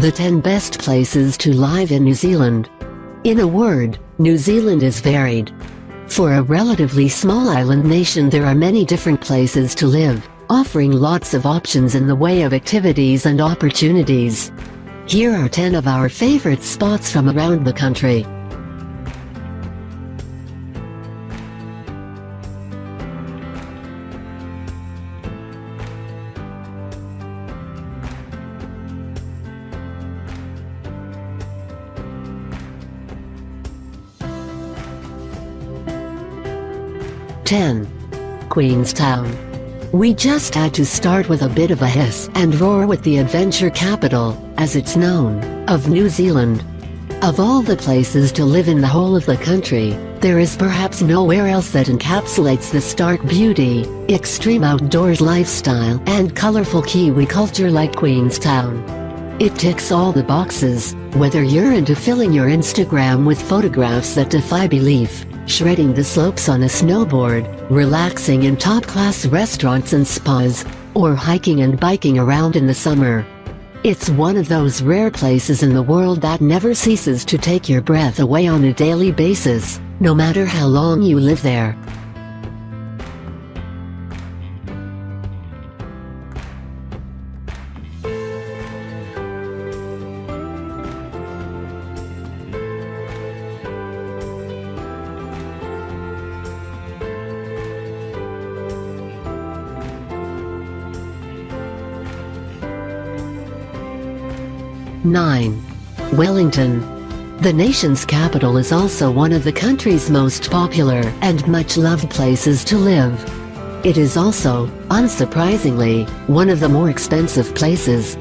The 10 best places to live in New Zealand. In a word, New Zealand is varied. For a relatively small island nation, there are many different places to live, offering lots of options in the way of activities and opportunities. Here are 10 of our favorite spots from around the country. Queenstown. We just had to start with a bit of a hiss and roar with the adventure capital, as it's known, of New Zealand. Of all the places to live in the whole of the country, there is perhaps nowhere else that encapsulates the stark beauty, extreme outdoors lifestyle, and colorful Kiwi culture like Queenstown. It ticks all the boxes, whether you're into filling your Instagram with photographs that defy belief, shredding the slopes on a snowboard, relaxing in top-class restaurants and spas, or hiking and biking around in the summer. It's one of those rare places in the world that never ceases to take your breath away on a daily basis, no matter how long you live there. Wellington. The nation's capital is also one of the country's most popular and much-loved places to live. It is also, unsurprisingly, one of the more expensive places.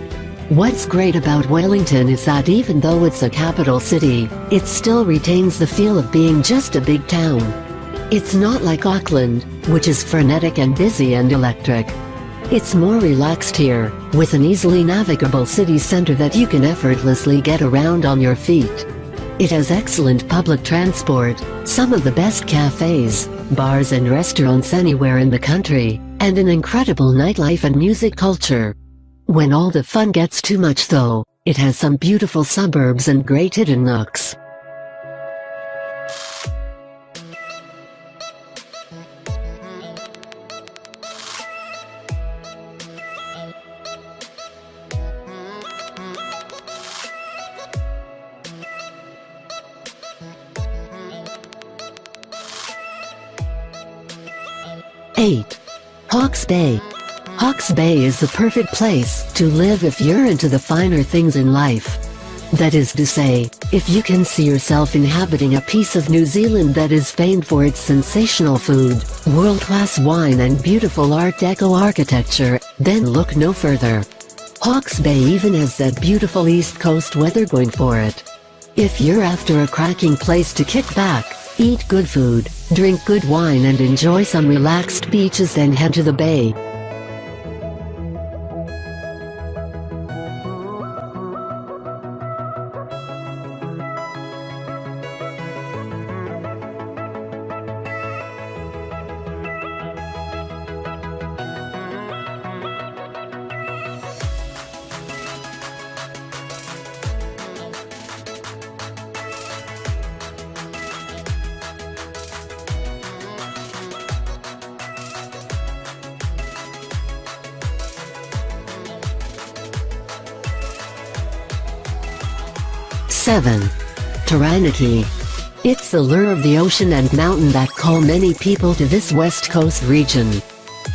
What's great about Wellington is that even though it's a capital city, it still retains the feel of being just a big town. It's not like Auckland, which is frenetic and busy and electric. It's more relaxed here, with an easily navigable city center that you can effortlessly get around on your feet. It has excellent public transport, some of the best cafes, bars and restaurants anywhere in the country, and an incredible nightlife and music culture. When all the fun gets too much though, it has some beautiful suburbs and great hidden nooks. Hawke's Bay. Hawke's Bay is the perfect place to live if you're into the finer things in life. That is to say, if you can see yourself inhabiting a piece of New Zealand that is famed for its sensational food, world-class wine and beautiful Art Deco architecture, then look no further. Hawke's Bay even has that beautiful East Coast weather going for it. If you're after a cracking place to kick back, eat good food, drink good wine and enjoy some relaxed beaches, then head to the bay. Taranaki. It's the lure of the ocean and mountain that call many people to this West Coast region.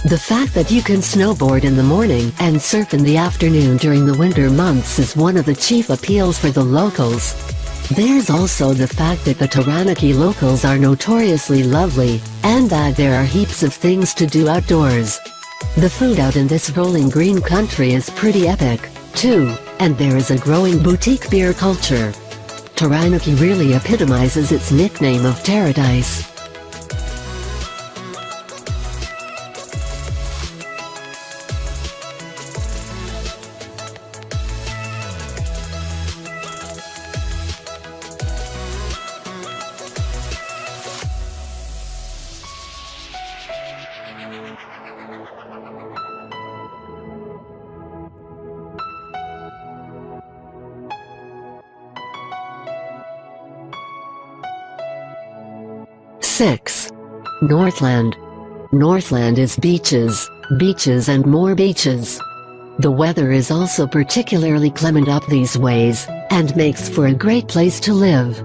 The fact that you can snowboard in the morning and surf in the afternoon during the winter months is one of the chief appeals for the locals. There's also the fact that the Taranaki locals are notoriously lovely, and that there are heaps of things to do outdoors. The food out in this rolling green country is pretty epic, too, and there is a growing boutique beer culture. Taranaki really epitomizes its nickname of Paradise. 6. Northland. Northland is beaches, beaches and more beaches. The weather is also particularly clement up these ways, and makes for a great place to live.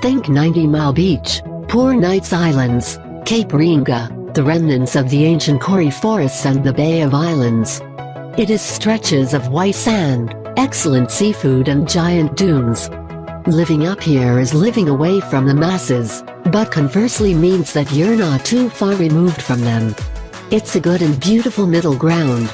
Think 90 Mile Beach, Poor Knights Islands, Cape Ringa, the remnants of the ancient Kori forests and the Bay of Islands. It is stretches of white sand, excellent seafood and giant dunes. Living up here is living away from the masses, but conversely means that you're not too far removed from them. It's a good and beautiful middle ground.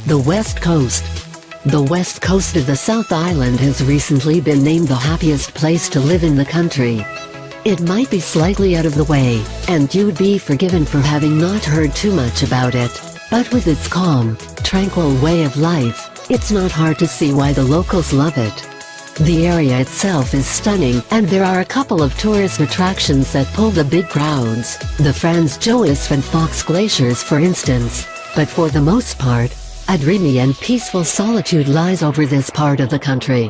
The West Coast. The west coast of the South Island has recently been named the happiest place to live in the country. It might be slightly out of the way, and you'd be forgiven for having not heard too much about it, but with its calm, tranquil way of life, it's not hard to see why the locals love it. The area itself is stunning, and there are a couple of tourist attractions that pull the big crowds, the Franz Josef and Fox glaciers for instance, but for the most part, a dreamy and peaceful solitude lies over this part of the country.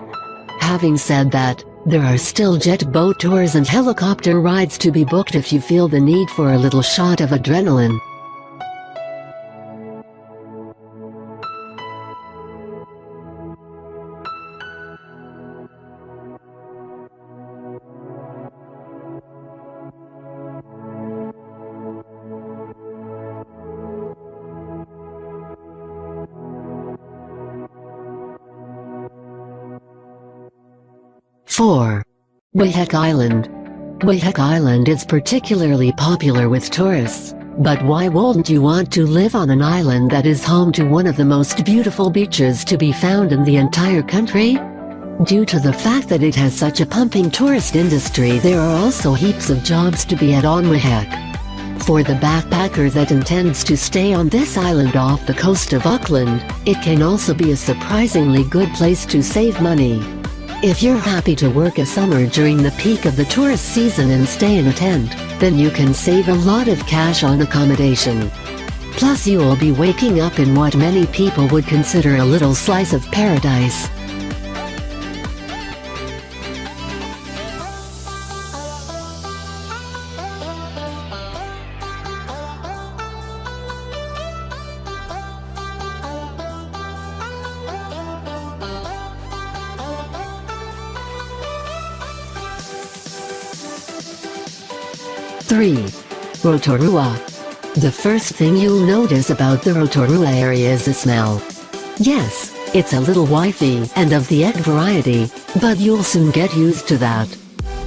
Having said that, there are still jet boat tours and helicopter rides to be booked if you feel the need for a little shot of adrenaline. Wahek Island. Wahek Island is particularly popular with tourists, but why wouldn't you want to live on an island that is home to one of the most beautiful beaches to be found in the entire country? Due to the fact that it has such a pumping tourist industry, there are also heaps of jobs to be had on Wahek. For the backpacker that intends to stay on this island off the coast of Auckland, it can also be a surprisingly good place to save money. If you're happy to work a summer during the peak of the tourist season and stay in a tent, then you can save a lot of cash on accommodation. Plus you'll be waking up in what many people would consider a little slice of paradise. Rotorua. The first thing you'll notice about the Rotorua area is the smell. Yes, it's a little wifey and of the egg variety, but you'll soon get used to that.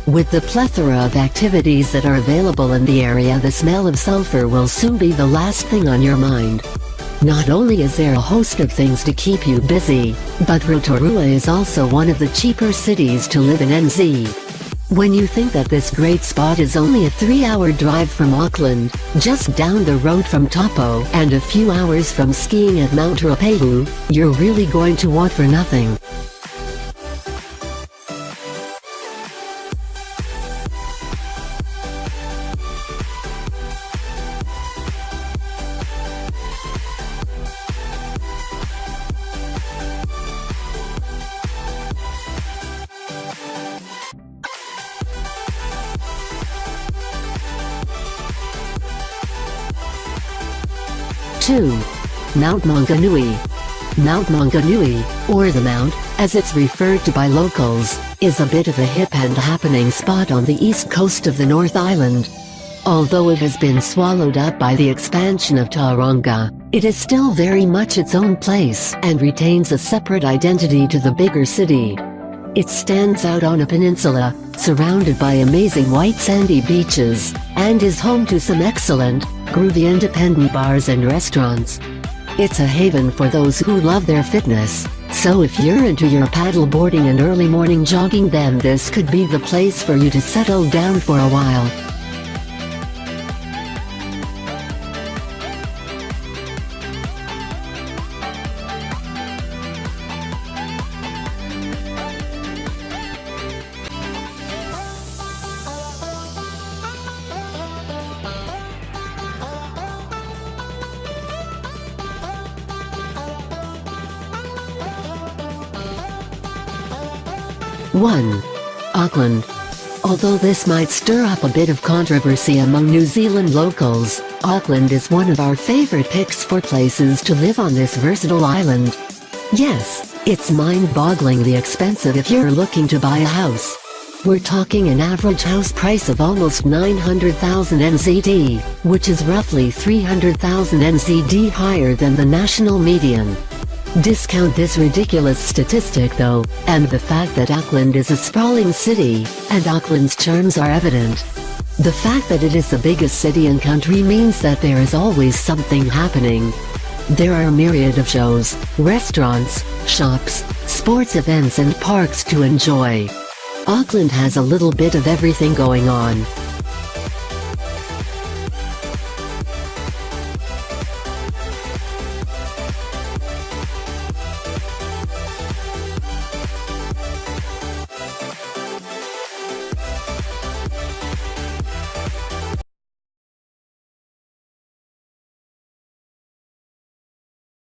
With the plethora of activities that are available in the area, the smell of sulfur will soon be the last thing on your mind. Not only is there a host of things to keep you busy, but Rotorua is also one of the cheaper cities to live in NZ. When you think that this great spot is only a 3-hour drive from Auckland, just down the road from Taupo, and a few hours from skiing at Mount Ruapehu, you're really going to want for nothing. Mount Maunganui. Mount Maunganui, or the Mount, as it's referred to by locals, is a bit of a hip and happening spot on the east coast of the North Island. Although it has been swallowed up by the expansion of Tauranga, it is still very much its own place and retains a separate identity to the bigger city. It stands out on a peninsula, surrounded by amazing white sandy beaches, and is home to some excellent, groovy independent bars and restaurants. It's a haven for those who love their fitness, So if you're into your paddle boarding and early morning jogging, then this could be the place for you to settle down for a while. One. Auckland. Although this might stir up a bit of controversy among New Zealand locals, Auckland is one of our favorite picks for places to live on this versatile island. Yes, it's mind-bogglingly expensive if you're looking to buy a house. We're talking an average house price of almost 900,000 NZD, which is roughly 300,000 NZD higher than the national median. Discount this ridiculous statistic though, and the fact that Auckland is a sprawling city, and Auckland's charms are evident. The fact that it is the biggest city and country means that there is always something happening. There are a myriad of shows, restaurants, shops, sports events and parks to enjoy. Auckland has a little bit of everything going on.